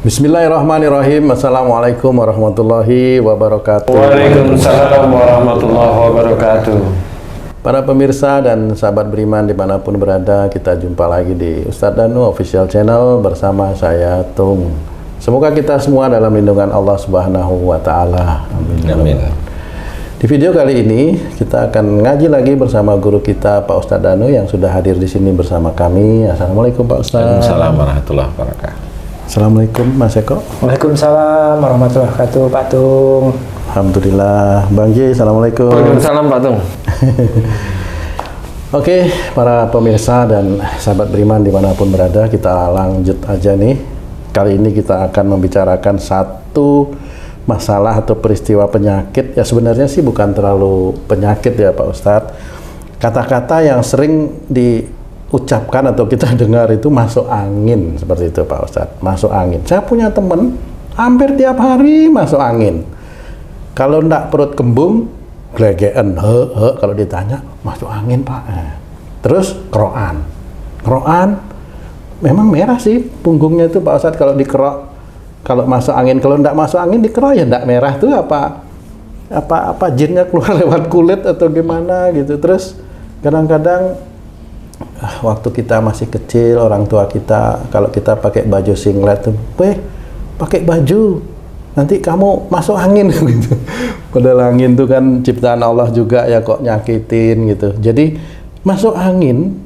Bismillahirrahmanirrahim. Assalamualaikum warahmatullahi wabarakatuh. Waalaikumsalam warahmatullahi wabarakatuh. Para pemirsa dan sahabat beriman dimanapun berada, kita jumpa lagi di Ustadz Danu Official Channel bersama saya Tung. Semoga kita semua dalam lindungan Allah Subhanahu wa Ta'ala. Amin. Amin. Di video kali ini kita akan ngaji lagi bersama guru kita Pak Ustadz Danu yang sudah hadir di sini bersama kami. Assalamualaikum Pak Ustadz. Waalaikumsalam warahmatullahi wabarakatuh. Assalamualaikum Mas Eko. Waalaikumsalam warahmatullahi wabarakatuh, Pak Tung. Alhamdulillah. Bang J, Assalamualaikum. Waalaikumsalam Pak Tung. Oke, para pemirsa dan sahabat beriman dimanapun berada, kita lanjut aja nih. Kali ini kita akan membicarakan satu masalah atau peristiwa penyakit. Ya sebenarnya sih bukan terlalu penyakit ya Pak Ustadz. Kata-kata yang sering diucapkan atau kita dengar itu masuk angin, seperti itu Pak Ustadz. Masuk angin. Saya punya teman hampir tiap hari masuk angin. Kalau ndak perut kembung, glegeen, kalau ditanya masuk angin Pak. Terus keroan memang merah sih punggungnya itu Pak Ustadz kalau dikerok, kalau masuk angin. Kalau ndak masuk angin dikerok ya ndak merah tuh apa jinnya keluar lewat kulit atau gimana gitu. Terus kadang-kadang waktu kita masih kecil, orang tua kita kalau kita pakai baju singlet tuh, pakai baju nanti kamu masuk angin gitu. Padahal angin tuh kan ciptaan Allah juga ya, kok nyakitin gitu. Jadi masuk angin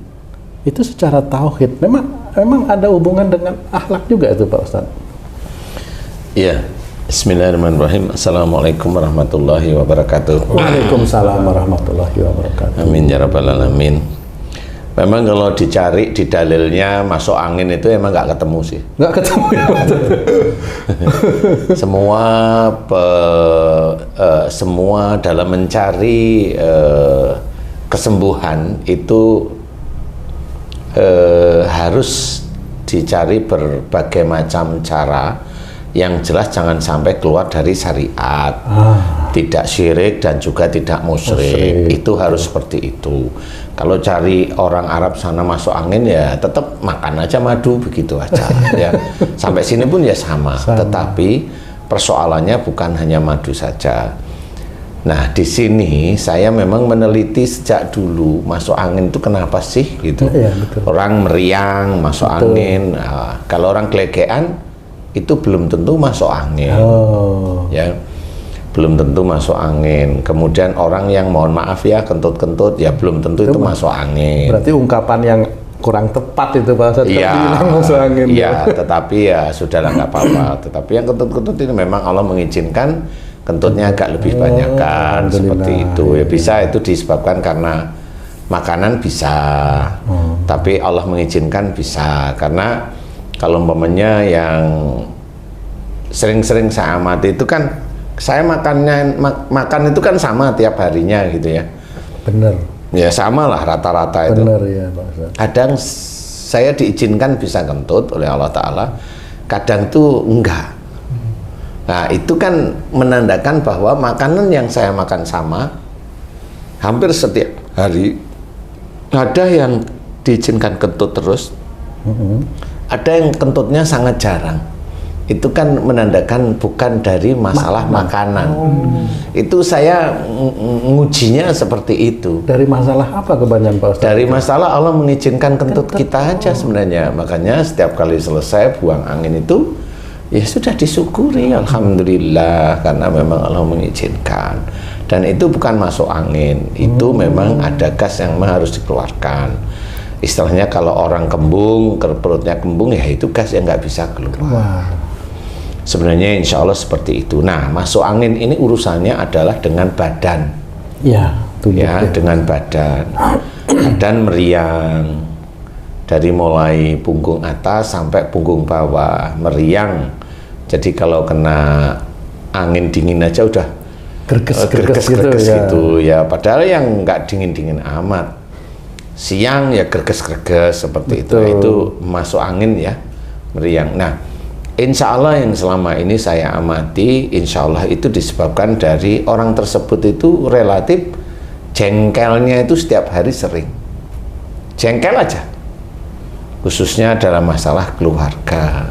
itu secara tauhid memang ada hubungan dengan akhlak juga itu Pak Ustadz. Iya. Bismillahirrahmanirrahim. Assalamualaikum warahmatullahi wabarakatuh. Waalaikumsalam warahmatullahi wabarakatuh. Amin ya rabbal alamin. Memang kalau dicari di dalilnya masuk angin itu emang nggak ketemu sih. Nggak ketemu ya. Semua dalam mencari kesembuhan itu harus dicari berbagai macam cara. Yang jelas jangan sampai keluar dari syariat, tidak syirik dan juga tidak musyrik. Itu harus seperti itu. Kalau cari orang Arab sana masuk angin ya tetap makan aja madu begitu aja ya. Sampai sini pun ya sama. Tetapi persoalannya bukan hanya madu saja. Nah di sini saya memang meneliti sejak dulu masuk angin itu kenapa sih gitu. Ya, betul. Orang meriang masuk angin. Nah, kalau orang gelegean itu belum tentu masuk angin. Ya. Belum tentu masuk angin. Kemudian orang yang mohon maaf ya kentut-kentut ya belum tentu itu masuk angin. Berarti ungkapan yang kurang tepat itu Pak Ustadz. Iya, masuk angin. Iya, tetapi ya sudahlah nggak apa-apa. Tetapi yang kentut-kentut ini memang Allah mengizinkan kentutnya agak lebih banyak kan seperti itu. Ya bisa itu disebabkan karena makanan bisa. Tapi Allah mengizinkan bisa karena kalau umpamanya yang sering-sering saya amati itu kan saya makan itu kan sama tiap harinya gitu ya. Bener. Ya sama lah rata-rata itu. Bener ya Pak Ustadz. Kadang saya diizinkan bisa kentut oleh Allah Ta'ala, kadang tuh enggak. Nah itu kan menandakan bahwa makanan yang saya makan sama hampir setiap hari. Ada yang diizinkan kentut terus, ada yang kentutnya sangat jarang. Itu kan menandakan bukan dari masalah makanan. Itu saya ngujinya seperti itu. Dari masalah apa kebanyakan Pak Ustadz? Dari masalah Allah mengizinkan kentut kita aja sebenarnya. Makanya setiap kali selesai buang angin itu ya sudah disyukuri alhamdulillah karena memang Allah mengizinkan. Dan itu bukan masuk angin. Itu memang ada gas yang memang harus dikeluarkan. Istilahnya kalau orang kembung, perutnya kembung ya itu gas yang nggak bisa keluar. Sebenarnya insya Allah seperti itu. Nah masuk angin ini urusannya adalah dengan badan. Ya, Dengan badan. Badan meriang dari mulai punggung atas sampai punggung bawah meriang. Jadi kalau kena angin dingin aja udah gerges gitu ya. Padahal yang nggak dingin-dingin amat. Siang ya gerges-gerges seperti itu. Itu masuk angin ya, meriang. Nah insya Allah yang selama ini saya amati, insya Allah itu disebabkan dari orang tersebut itu relatif jengkelnya itu setiap hari sering. Jengkel aja. Khususnya dalam masalah keluarga.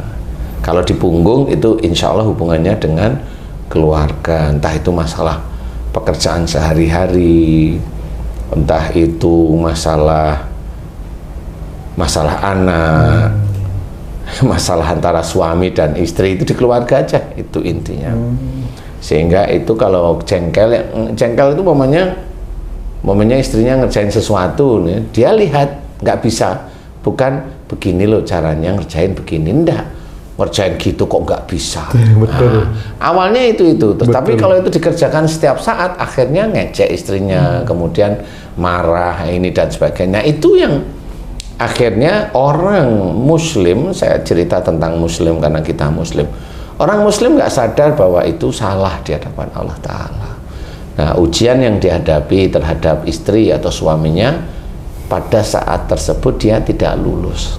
Kalau di punggung itu insya Allah hubungannya dengan keluarga, entah itu masalah pekerjaan sehari-hari, entah itu masalah anak, masalah antara suami dan istri, itu di keluarga aja, itu intinya. Sehingga itu kalau jengkel itu momennya istrinya ngerjain sesuatu nih, dia lihat nggak bisa, bukan begini loh caranya ngerjain begini, enggak, ngerjain gitu kok nggak bisa. Betul. Awalnya itu terus, Betul. tapi kalau itu dikerjakan setiap saat, akhirnya ngejek istrinya, kemudian marah ini dan sebagainya. Itu yang akhirnya orang Muslim, saya cerita tentang Muslim karena kita Muslim, orang Muslim nggak sadar bahwa itu salah di hadapan Allah Ta'ala. Nah, ujian yang dihadapi terhadap istri atau suaminya, pada saat tersebut dia tidak lulus.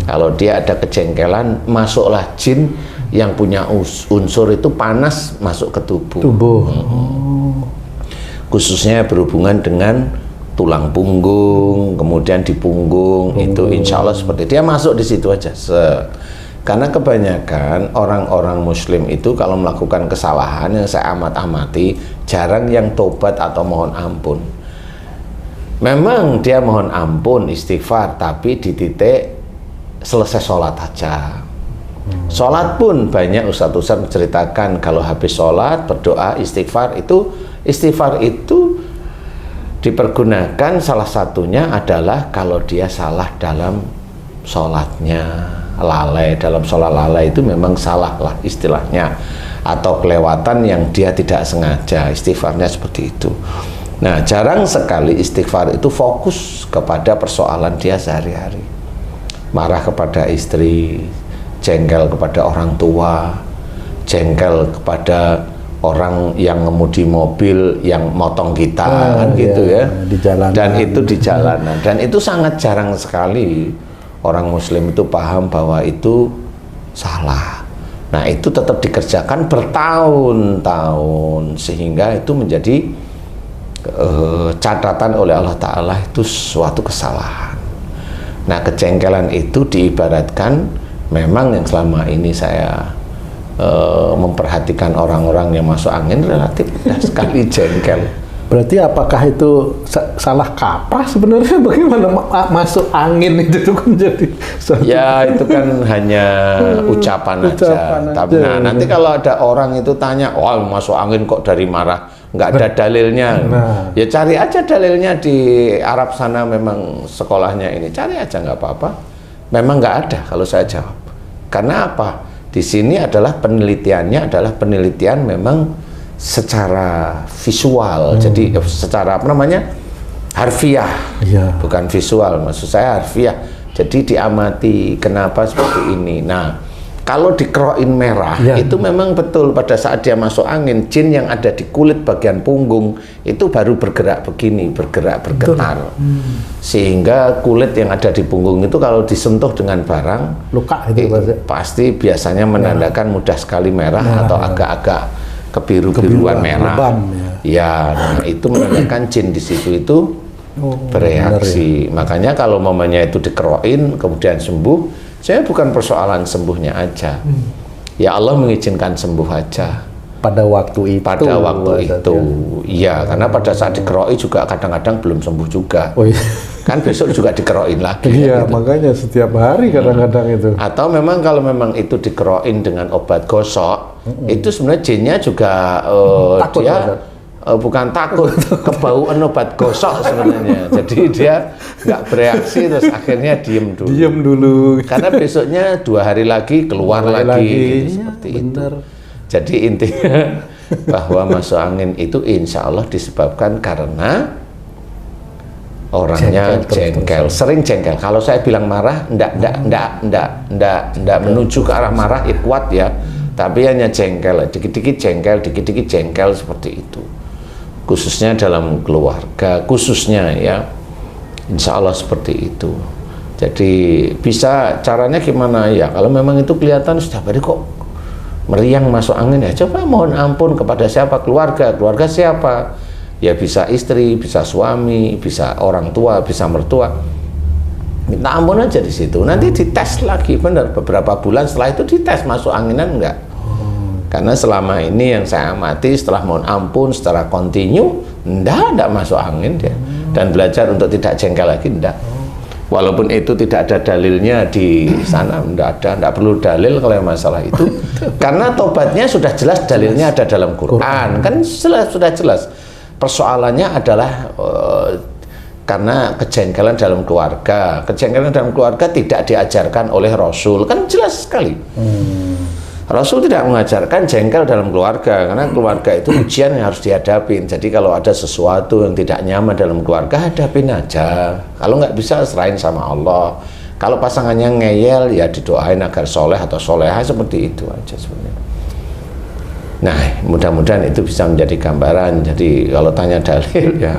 Kalau dia ada kejengkelan, masuklah jin yang punya unsur itu panas masuk ke tubuh. Khususnya berhubungan dengan tulang punggung, kemudian di punggung, itu insya Allah seperti dia masuk di situ aja. Karena kebanyakan orang-orang Muslim itu kalau melakukan kesalahan yang saya amati, jarang yang tobat atau mohon ampun. Memang dia mohon ampun, istighfar, tapi di titik selesai sholat aja. Sholat pun banyak ustadz menceritakan kalau habis sholat berdoa istighfar itu dipergunakan, salah satunya adalah kalau dia salah dalam sholatnya, lalai dalam sholat, lalai itu memang salah lah istilahnya, atau kelewatan yang dia tidak sengaja, istighfarnya seperti itu. Nah, jarang sekali istighfar itu fokus kepada persoalan dia sehari-hari, marah kepada istri, jengkel kepada orang tua, jengkel kepada orang yang ngemudi mobil yang motong kita, kan gitu ya, di jalanan. Dan itu di jalanan, dan itu sangat jarang sekali orang Muslim itu paham bahwa itu salah. Nah, itu tetap dikerjakan bertahun-tahun sehingga itu menjadi catatan oleh Allah Ta'ala, itu suatu kesalahan. Nah, kejengkelan itu diibaratkan, memang yang selama ini saya memperhatikan orang-orang yang masuk angin relatif mudah sekali jengkel. Berarti apakah itu salah kaprah sebenarnya? Bagaimana masuk angin itu kan jadi ya itu kan hanya ucapan aja. Tapi nah, nanti kalau ada orang itu tanya, wah masuk angin kok dari marah, nggak ada dalilnya. Ya cari aja dalilnya di Arab sana, memang sekolahnya ini, cari aja nggak apa-apa. Memang nggak ada kalau saya jawab. Karena apa? Di sini adalah penelitiannya adalah penelitian memang secara visual, jadi secara apa namanya, harfiah, bukan visual, maksud saya harfiah. Jadi diamati kenapa seperti ini. Nah, kalau dikerokin merah, itu memang betul pada saat dia masuk angin, jin yang ada di kulit bagian punggung itu baru bergerak begini, bergetar, sehingga kulit yang ada di punggung itu kalau disentuh dengan barang luka itu pasti biasanya menandakan mudah sekali merah atau agak-agak kebiru-biruan merah. Lebam, nah itu menandakan jin di situ itu bereaksi. Makanya kalau mamanya itu dikerokin kemudian sembuh, saya bukan persoalan sembuhnya aja. Ya Allah mengizinkan sembuh aja. Pada waktu itu. Pada waktu itu. Iya, karena pada saat dikerokin juga kadang-kadang belum sembuh juga. Kan besok juga dikerokin lagi. Iya, gitu. makanya setiap hari kadang-kadang itu. Atau memang kalau memang itu dikerokin dengan obat gosok, itu sebenarnya jinnya juga takut, dia bukan takut, kebauan obat gosok sebenarnya. Jadi dia nggak bereaksi, terus akhirnya diem dulu. Karena besoknya 2 hari lagi keluar lagi gitu, seperti itu. Jadi intinya bahwa masuk angin itu insya Allah disebabkan karena orangnya jengkel, sering jengkel. Kalau saya bilang marah, enggak menuju ke arah marah, kuat ya, tapi hanya jengkel, dikit-dikit jengkel seperti itu. Khususnya dalam keluarga, khususnya ya, insya Allah seperti itu. Jadi bisa caranya gimana ya? Kalau memang itu kelihatan sudah hari kok meriang masuk angin, ya coba mohon ampun kepada siapa? Keluarga siapa? Ya bisa istri, bisa suami, bisa orang tua, bisa mertua. minta ampun aja di situ. Nanti dites lagi, benar, beberapa bulan setelah itu dites masuk anginan enggak. Karena selama ini yang saya amati, setelah mohon ampun secara kontinu, enggak masuk angin dia. Dan belajar untuk tidak jengkel lagi, enggak. Walaupun itu tidak ada dalilnya di sana, enggak perlu dalil kalau masalah itu. Karena tobatnya sudah jelas, dalilnya ada dalam Quran. Kan sudah jelas. Persoalannya adalah karena kejengkelan dalam keluarga. Kejengkelan dalam keluarga tidak diajarkan oleh Rasul, kan jelas sekali. Rasul tidak mengajarkan jengkel dalam keluarga, karena keluarga itu ujian yang harus dihadapin. Jadi kalau ada sesuatu yang tidak nyaman dalam keluarga, hadapin aja. Kalau nggak bisa, serahin sama Allah. Kalau pasangannya ngeyel, ya didoain agar soleh atau soleha, seperti itu aja sebenarnya. Nah, mudah-mudahan itu bisa menjadi gambaran. Jadi kalau tanya dalil, ya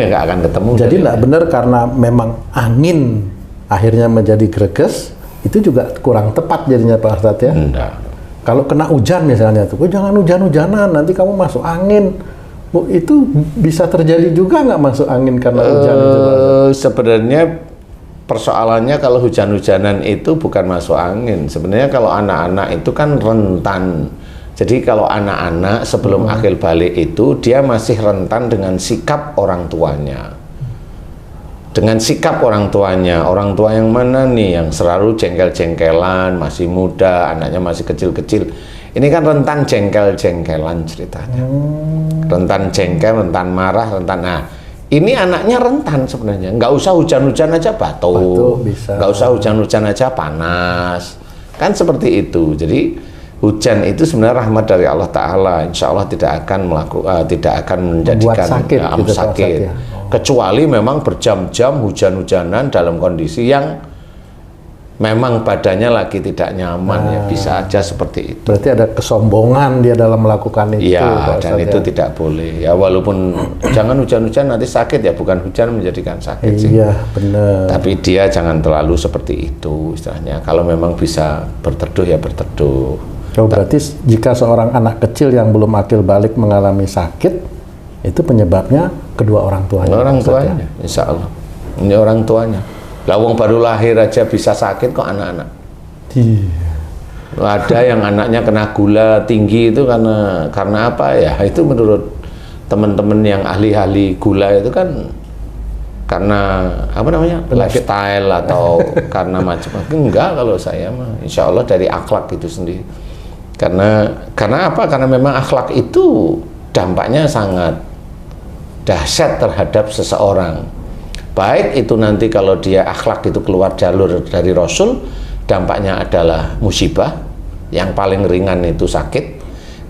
nggak akan ketemu. Jadi nggak benar karena memang angin akhirnya menjadi greges, itu juga kurang tepat jadinya Pak Ustadz ya? Enggak. Kalau kena hujan misalnya tuh, jangan hujan-hujanan, nanti kamu masuk angin. Itu bisa terjadi juga nggak masuk angin karena hujan itu Pak Ustadz? Sebenarnya persoalannya kalau hujan-hujanan itu bukan masuk angin. Sebenarnya kalau anak-anak itu kan rentan. Jadi kalau anak-anak sebelum akil balik itu, dia masih rentan dengan sikap orang tuanya. Dengan sikap orang tuanya, orang tua yang mana nih, yang selalu jengkel-jengkelan, masih muda, anaknya masih kecil-kecil. Ini kan rentan jengkel-jengkelan ceritanya. Rentan jengkel, rentan marah, rentan. Nah, ini anaknya rentan sebenarnya. Nggak usah hujan-hujan aja batuk, nggak usah hujan-hujan aja panas. Kan seperti itu. Jadi hujan itu sebenarnya rahmat dari Allah Ta'ala. Insya Allah tidak akan menjadikan sakit, gitu, sakit. Ya. Kecuali memang berjam-jam hujan-hujanan dalam kondisi yang memang badannya lagi tidak nyaman, ya bisa aja seperti itu. Berarti ada kesombongan dia dalam melakukan itu. Ya, dan itu tidak boleh. Ya, walaupun jangan hujan-hujan nanti sakit ya, bukan hujan menjadikan sakit sih. Iya, benar. Tapi dia jangan terlalu seperti itu istilahnya. Kalau memang bisa berteduh ya berteduh. Oh, berarti jika seorang anak kecil yang belum akil balik mengalami sakit, itu penyebabnya kedua orang tuanya. Orang tuanya, insya Allah. Ini orang tuanya. Lawang baru lahir aja bisa sakit kok anak-anak. Ada yang anaknya kena gula tinggi itu karena apa ya? Itu menurut teman-teman yang ahli-ahli gula itu kan karena apa namanya? Lifestyle atau karena macam-macam. Enggak, kalau saya mah insya Allah dari akhlak itu sendiri. Karena apa? Karena memang akhlak itu dampaknya sangat dahsyat terhadap seseorang. Baik itu nanti kalau dia akhlak itu keluar jalur dari Rasul, dampaknya adalah musibah, yang paling ringan itu sakit.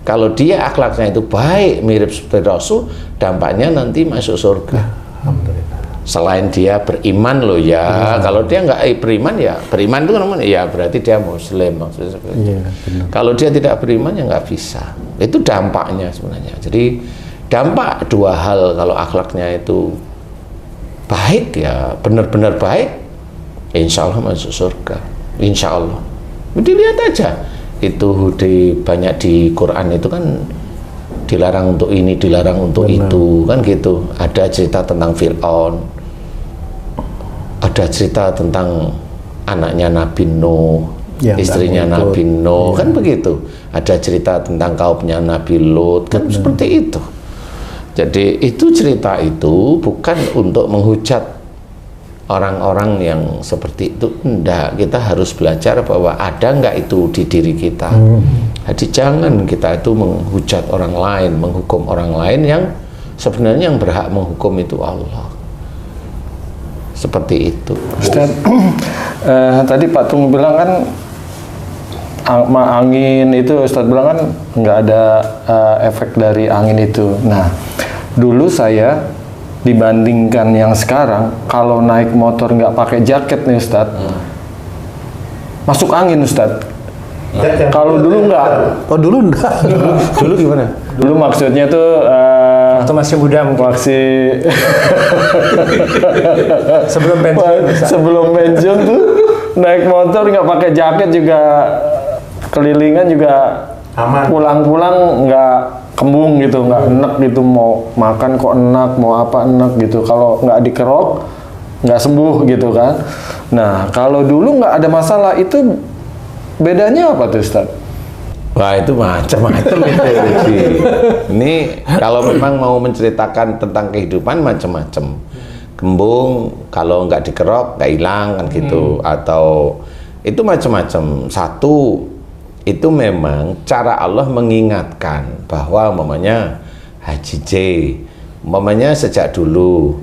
Kalau dia akhlaknya itu baik, mirip seperti Rasul, dampaknya nanti masuk surga. Alhamdulillah. Selain dia beriman loh ya, kalau dia nggak beriman ya, beriman itu namanya ya berarti dia muslim maksudnya. Kalau dia tidak beriman ya nggak bisa. Itu dampaknya sebenarnya. Jadi dampak dua hal kalau akhlaknya itu baik ya, benar-benar baik, insya Allah masuk surga, insya Allah. Dilihat aja itu banyak di Quran itu kan dilarang untuk ini, dilarang untuk itu, kan gitu. Ada cerita tentang Fir'aun, ada cerita tentang anaknya Nabi Nuh, istrinya Nabi Nuh, kan begitu. Ada cerita tentang kaumnya Nabi Lut, kan seperti itu. Jadi itu cerita itu bukan untuk menghujat orang-orang yang seperti itu. Enggak, kita harus belajar bahwa ada enggak itu di diri kita. Jadi jangan kita itu menghujat orang lain, menghukum orang lain yang sebenarnya yang berhak menghukum itu Allah. Seperti itu. Ustaz, tadi Pak Tung bilang kan angin itu, Ustaz bilang kan nggak ada efek dari angin itu. Nah, dulu saya dibandingkan yang sekarang, kalau naik motor nggak pakai jaket nih Ustaz, masuk angin Ustaz. Kalau dulu nggak. Oh dulu enggak. Dulu gimana? Dulu maksudnya tuh waktu masih muda mungkin. Sebelum pensiun. Sebelum pensiun tuh naik motor nggak pakai jaket juga, kelilingan juga aman. Pulang-pulang nggak kembung gitu, nggak enak gitu, mau makan kok enak, mau apa enak gitu. Kalau nggak dikerok nggak sembuh gitu kan. Nah, kalau dulu nggak ada masalah, itu bedanya apa tuh Ustaz? Wah, itu macam-macam itu. Ji. Ini kalau memang mau menceritakan tentang kehidupan macam-macam. Kembung kalau nggak dikerok nggak hilang kan gitu, atau itu macam-macam. Satu, itu memang cara Allah mengingatkan bahwa umpamanya Haji J, umpamanya sejak dulu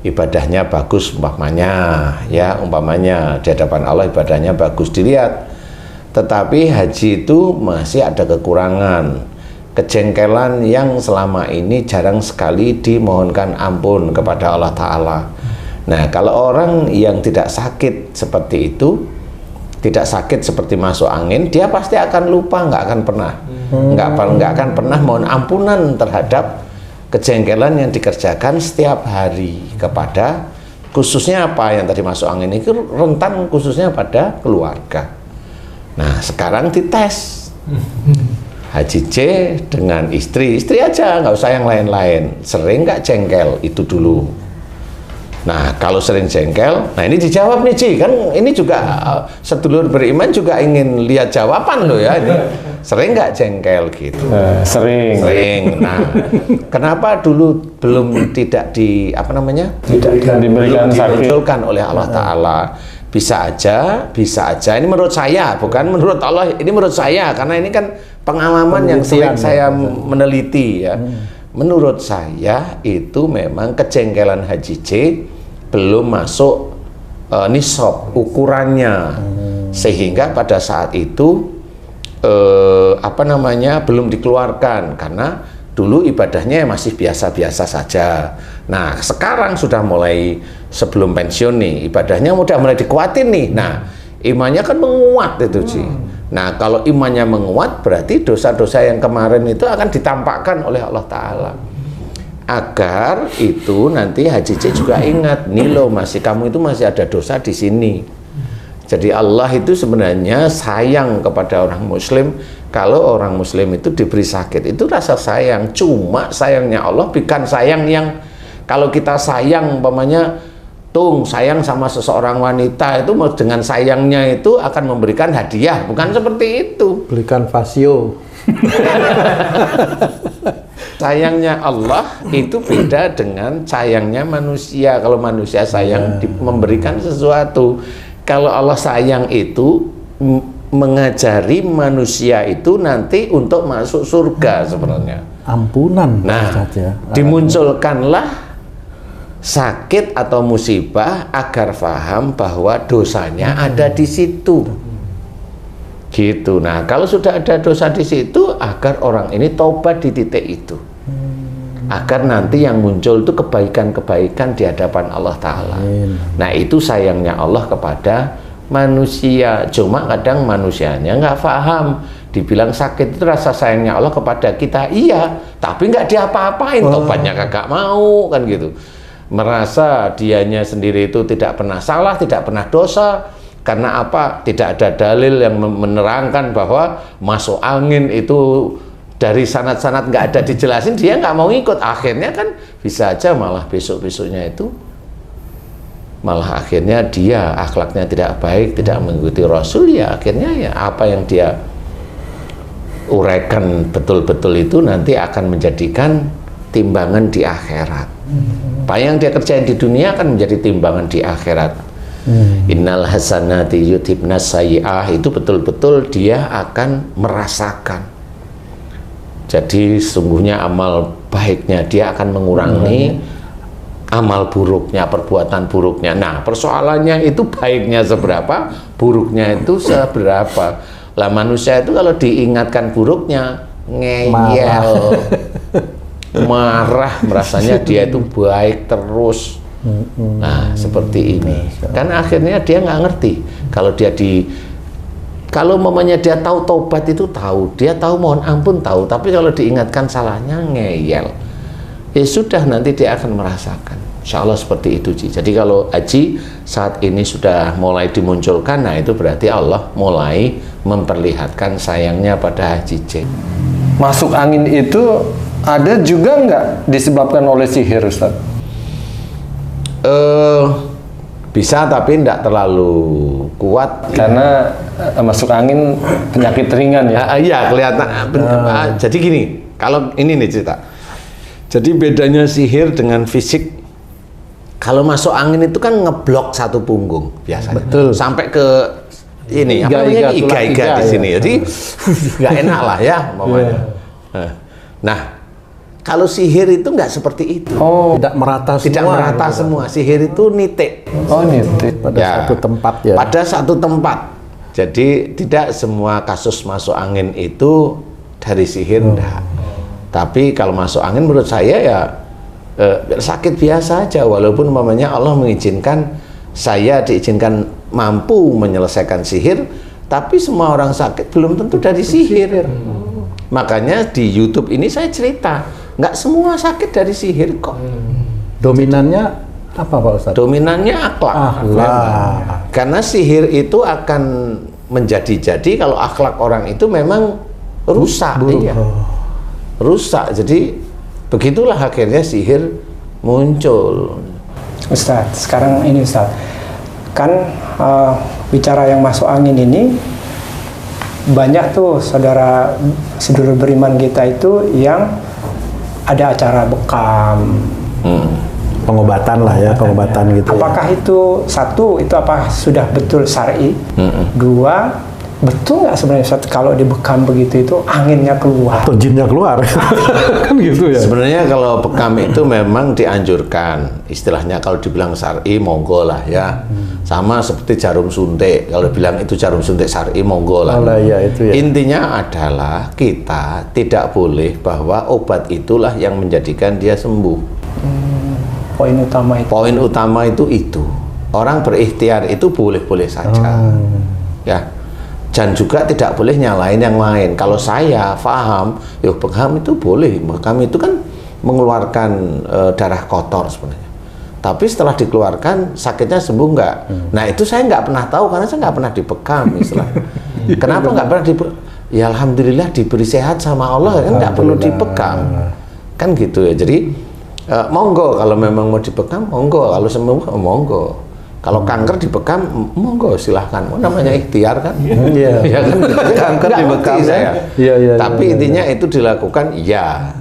ibadahnya bagus, umpamanya di hadapan Allah ibadahnya bagus dilihat, tetapi haji itu masih ada kekurangan, kejengkelan yang selama ini jarang sekali dimohonkan ampun kepada Allah Ta'ala. Nah, kalau orang yang tidak sakit seperti itu, tidak sakit seperti masuk angin, dia pasti akan lupa, nggak akan pernah mohon ampunan terhadap kejengkelan yang dikerjakan setiap hari kepada, khususnya apa yang tadi masuk angin itu rentan khususnya pada keluarga. Nah, sekarang dites Haji J dengan istri aja, nggak usah yang lain-lain. Sering nggak jengkel? Itu dulu. Nah, kalau sering jengkel, nah ini dijawab nih Ji, kan ini juga sedulur beriman juga ingin lihat jawaban loh ya ini. Sering nggak jengkel gitu? Sering. Nah, kenapa dulu belum tidak diberikan sakit, dimunculkan oleh Allah Ta'ala? Bisa aja. Ini menurut saya, bukan menurut Allah. Ini menurut saya, karena ini kan pengalaman yang sering saya meneliti ya. Menurut saya itu memang kejengkelan Haji J belum masuk nisab ukurannya, sehingga pada saat itu belum dikeluarkan karena dulu ibadahnya masih biasa-biasa saja. Nah, sekarang sudah mulai sebelum pensiun nih, ibadahnya udah mulai dikuatin nih. Nah, imannya kan menguat itu Ji. Nah, kalau imannya menguat berarti dosa-dosa yang kemarin itu akan ditampakkan oleh Allah Ta'ala. Agar itu nanti Haji J juga ingat, nih loh kamu itu masih ada dosa di sini. Jadi Allah itu sebenarnya sayang kepada orang Muslim. Kalau orang Muslim itu diberi sakit, itu rasa sayang. Cuma sayangnya Allah bukan sayang yang kalau kita sayang umpamanya sayang sama seseorang wanita itu dengan sayangnya itu akan memberikan hadiah, bukan seperti itu. Belikan fasio. Sayangnya Allah itu beda dengan sayangnya manusia. Kalau manusia sayang memberikan sesuatu, kalau Allah sayang itu mengajari manusia itu nanti untuk masuk surga sebenarnya. Ampunan. Nah, dimunculkanlah sakit atau musibah agar paham bahwa dosanya ada di situ. Gitu. Nah, kalau sudah ada dosa di situ, agar orang ini tobat di titik itu. Agar nanti yang muncul itu kebaikan-kebaikan di hadapan Allah Ta'ala. Nah, itu sayangnya Allah kepada manusia. Cuma kadang manusianya nggak paham. Dibilang sakit itu rasa sayangnya Allah kepada kita, iya, tapi nggak diapa-apain, tobatnya kagak mau, kan gitu. Merasa dianya sendiri itu tidak pernah salah, tidak pernah dosa. Karena apa? Tidak ada dalil yang menerangkan bahwa masuk angin itu dari sanad-sanad nggak ada dijelasin, dia nggak mau ikut. Akhirnya kan bisa aja malah besok-besoknya itu malah akhirnya dia akhlaknya tidak baik, tidak mengikuti Rasul, ya akhirnya ya apa yang dia uraikan betul-betul itu nanti akan menjadikan timbangan di akhirat. Apa yang dia kerjain di dunia akan menjadi timbangan di akhirat. Innal hasanati yudhibnas sayyi'ah, itu betul-betul dia akan merasakan. Jadi sungguhnya amal baiknya dia akan mengurangi amal buruknya, perbuatan buruknya. Nah, persoalannya itu baiknya seberapa, buruknya itu seberapa. Lah manusia itu kalau diingatkan buruknya ngeyel, marah, merasanya dia itu baik terus. Nah, seperti ini. Kan akhirnya dia nggak ngerti. Kalau mamanya dia tahu tobat itu tahu, dia tahu mohon ampun tahu, tapi kalau diingatkan salahnya ngeyel. Ya sudah, nanti dia akan merasakan. Insya Allah seperti itu, Ji. Jadi kalau haji saat ini sudah mulai dimunculkan, nah itu berarti Allah mulai memperlihatkan sayangnya pada Haji J. Masuk angin itu ada juga nggak disebabkan oleh sihir, Ustaz? Bisa tapi tidak terlalu kuat. Karena masuk angin penyakit ringan ya. Iya kelihatan. Jadi gini, kalau ini nih cerita. Jadi bedanya sihir dengan fisik. Kalau masuk angin itu kan ngeblok satu punggung biasanya. Betul. Sampai ke ini iga-iga di sini. Jadi nggak enak lah ya umpamanya. Nah, kalau sihir itu nggak seperti itu. Oh, Tidak merata semua. Tidak merata semua. Sihir itu nitik. oh nitik. Pada satu tempat ya. Pada satu tempat. Jadi tidak semua kasus masuk angin itu dari sihir, enggak. Tapi kalau masuk angin menurut saya ya sakit biasa aja. Walaupun umpamanya Allah mengizinkan saya diizinkan mampu menyelesaikan sihir, tapi semua orang sakit belum tentu dari sihir. Makanya di YouTube ini saya cerita, nggak semua sakit dari sihir kok. Dominannya apa Pak Ustadz? Dominannya akhlak. Akhlak. Karena sihir itu akan menjadi-jadi kalau akhlak orang itu memang rusak. Iya. Rusak. Jadi begitulah akhirnya sihir muncul. Ustadz, sekarang ini Ustadz, kan bicara yang masuk angin ini, banyak tuh saudara sedulur beriman kita itu yang ada acara bekam, Pengobatan lah ya, pengobatan gitu. apakah itu satu, itu apa sudah betul syar'i? Dua, betul nggak sebenarnya Ustadz, kalau dibekam begitu itu anginnya keluar? Atau jinnya keluar. Kan gitu ya. Sebenarnya kalau bekam itu memang dianjurkan. Istilahnya kalau dibilang syar'i monggo lah ya. Sama seperti jarum suntik. Kalau bilang itu jarum suntik syar'i monggo lah. Oh, ya, itu ya. Intinya adalah kita tidak boleh bahwa obat itulah yang menjadikan dia sembuh. Poin utama itu. Poin utama itu. Orang berikhtiar itu boleh-boleh saja. Ya. Dan juga tidak boleh nyalain yang lain. Kalau saya paham, bekam itu boleh. Bekam itu kan mengeluarkan darah kotor sebenarnya. Tapi setelah dikeluarkan sakitnya sembuh nggak? Nah itu saya nggak pernah tahu karena saya nggak pernah dibekam istilahnya. Kenapa nggak pernah ya alhamdulillah diberi sehat sama Allah kan nggak perlu dibekam. Kan gitu ya. Jadi monggo kalau memang mau dibekam monggo, kalau sembuh monggo. Kalau kanker dibekam, monggo silahkan. Namanya ikhtiar kan? Iya. Ya kan? Kanker dibekam saya. Iya. Tapi intinya itu dilakukan, iya.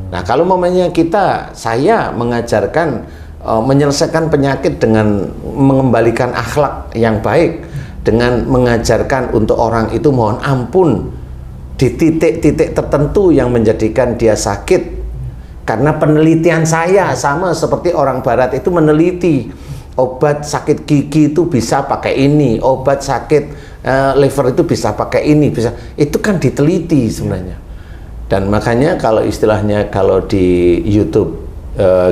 Nah kalau momennya saya mengajarkan menyelesaikan penyakit dengan mengembalikan akhlak yang baik, dengan mengajarkan untuk orang itu mohon ampun di titik-titik tertentu yang menjadikan dia sakit. Karena penelitian saya sama seperti orang barat itu meneliti obat sakit gigi itu bisa pakai ini, obat sakit liver itu bisa pakai ini, bisa. Itu kan diteliti sebenarnya. Dan makanya kalau istilahnya kalau di YouTube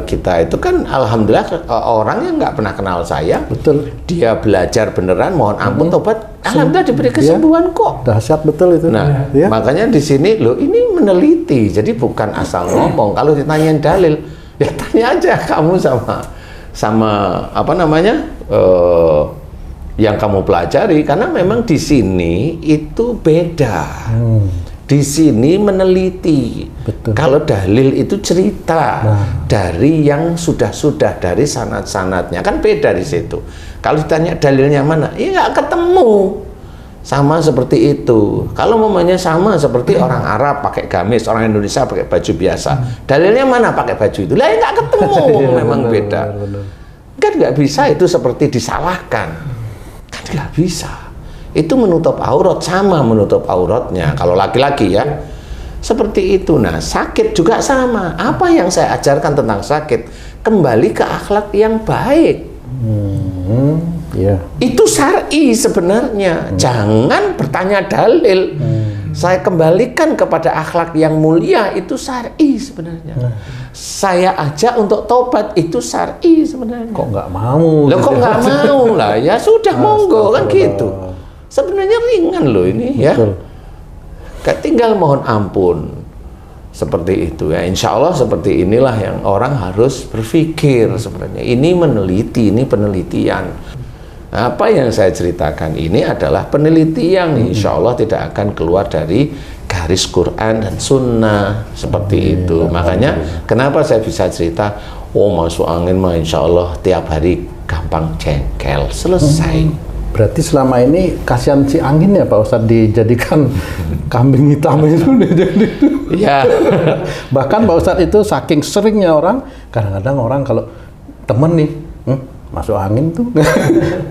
kita itu kan alhamdulillah orangnya nggak pernah kenal saya. Betul. Dia belajar beneran, mohon ampun tobat, alhamdulillah diberi kesembuhan kok. Dahsyat betul itu. Nah, ya. makanya di sini loh ini meneliti, jadi bukan asal ngomong. Kalau ditanyain dalil, ya tanya aja kamu sama apa namanya yang kamu pelajari, karena memang di sini itu beda. Di sini meneliti. Betul. Kalau dalil itu cerita dari yang sudah dari sanad-sanadnya, kan beda di situ. Kalau ditanya dalilnya mana, ya nggak ketemu. Sama seperti itu. Kalau momennya sama seperti orang Arab pakai gamis, orang Indonesia pakai baju biasa. Dalilnya mana pakai baju itu? Lah nggak ketemu, memang beda. Kan nggak bisa itu seperti disalahkan. Kan nggak bisa. Itu menutup aurat, sama menutup auratnya. Kalau laki-laki ya, seperti itu. Nah, sakit juga sama. Apa yang saya ajarkan tentang sakit? Kembali ke akhlak yang baik. Itu syar'i sebenarnya. Jangan bertanya dalil. Saya kembalikan kepada akhlak yang mulia, itu syar'i sebenarnya. Saya ajak untuk tobat, itu syar'i sebenarnya. Kok nggak mau? Loh kok nggak mau lah? Ya sudah monggo kan gitu. Sebenarnya ringan loh ini ya. Tinggal mohon ampun. Seperti itu ya. Insya Allah seperti inilah yang orang harus berpikir sebenarnya. Ini meneliti, ini penelitian. Apa yang saya ceritakan ini adalah penelitian. Insya Allah tidak akan keluar dari garis Quran dan Sunnah seperti itu. Makanya kenapa saya bisa cerita, oh masuk angin mah Insya Allah tiap hari gampang jengkel, selesai. Berarti selama ini kasihan si angin ya Pak Ustadz dijadikan kambing hitam itu jadi. Iya. Bahkan Pak Ustadz itu saking seringnya orang, kadang-kadang orang kalau temen nih masuk angin tuh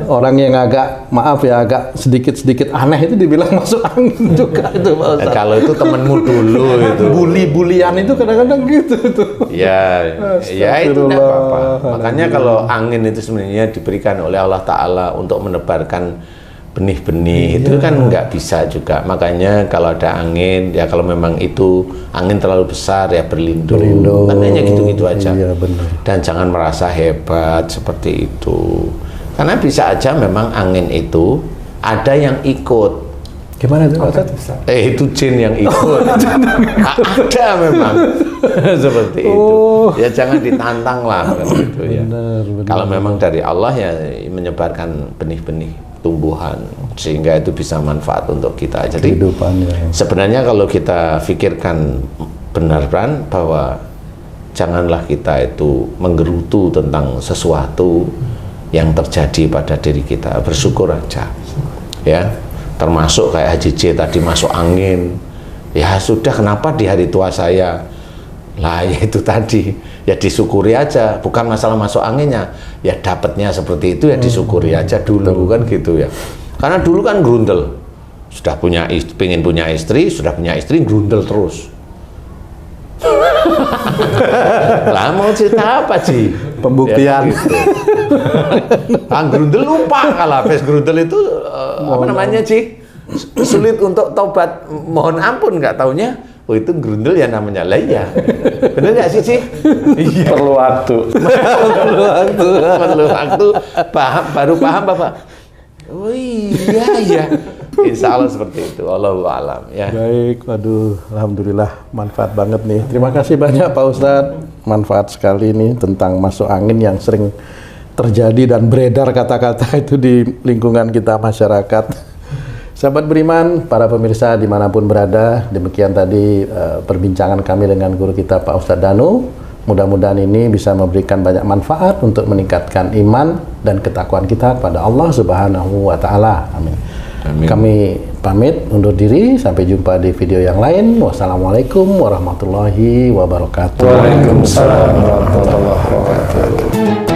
orang yang agak maaf ya agak sedikit aneh itu dibilang masuk angin juga itu Pak Ustadz. Kalau itu temenmu dulu itu. Bully-bulian itu kadang-kadang gitu tuh. Ya itu tidak apa-apa. Makanya kalau angin itu sebenarnya diberikan oleh Allah Ta'ala untuk menebarkan benih-benih, itu kan nggak bisa juga. Makanya kalau ada angin, ya kalau memang itu angin terlalu besar ya berlindung. Kan hanya gitu-gitu aja. Iya, benar. Dan jangan merasa hebat seperti itu. Karena bisa aja memang angin itu ada yang ikut. Gimana itu Pak Ustadz? Itu jin yang ikut. Ada memang seperti itu. Ya jangan ditantang lah gitu ya. Kalau memang dari Allah ya menyebarkan benih-benih tumbuhan sehingga itu bisa manfaat untuk kita. Jadi sebenarnya kalau kita pikirkan benar-benar bahwa janganlah kita itu menggerutu tentang sesuatu yang terjadi pada diri kita, bersyukur aja ya. Termasuk kayak Haji J tadi masuk angin, ya sudah, kenapa di hari tua saya lah, ya itu tadi ya disyukuri aja, bukan masalah masuk anginnya, ya dapatnya seperti itu ya disyukuri aja dulu kan gitu ya. Karena dulu kan grundel, sudah pengen punya istri, sudah punya istri grundel terus. Lah mau cerita apa sih? Pembuktian. Ya, gitu. Grundel lupa kalau habis grundel itu apa namanya sih? Sulit untuk tobat, mohon ampun, nggak taunya. Oh itu grundel ya namanya. Lah iya. Bener nggak sih? Iya. Perlu waktu. Perlu waktu. Baru paham Bapak. Oh iya. Insya Allah seperti itu. Wallahu a'lam ya. Baik, waduh, alhamdulillah manfaat banget nih. Terima kasih banyak Pak Ustadz. Manfaat sekali nih tentang masuk angin yang sering terjadi dan beredar kata-kata itu di lingkungan kita masyarakat. Sahabat beriman, para pemirsa dimanapun berada, demikian tadi perbincangan kami dengan guru kita Pak Ustadz Danu. Mudah-mudahan ini bisa memberikan banyak manfaat untuk meningkatkan iman dan ketakwaan kita pada Allah Subhanahu wa Ta'ala. Amin. Amin. Kami pamit undur diri, sampai jumpa di video yang lain. Wassalamualaikum warahmatullahi wabarakatuh. Waalaikumsalam warahmatullahi wabarakatuh.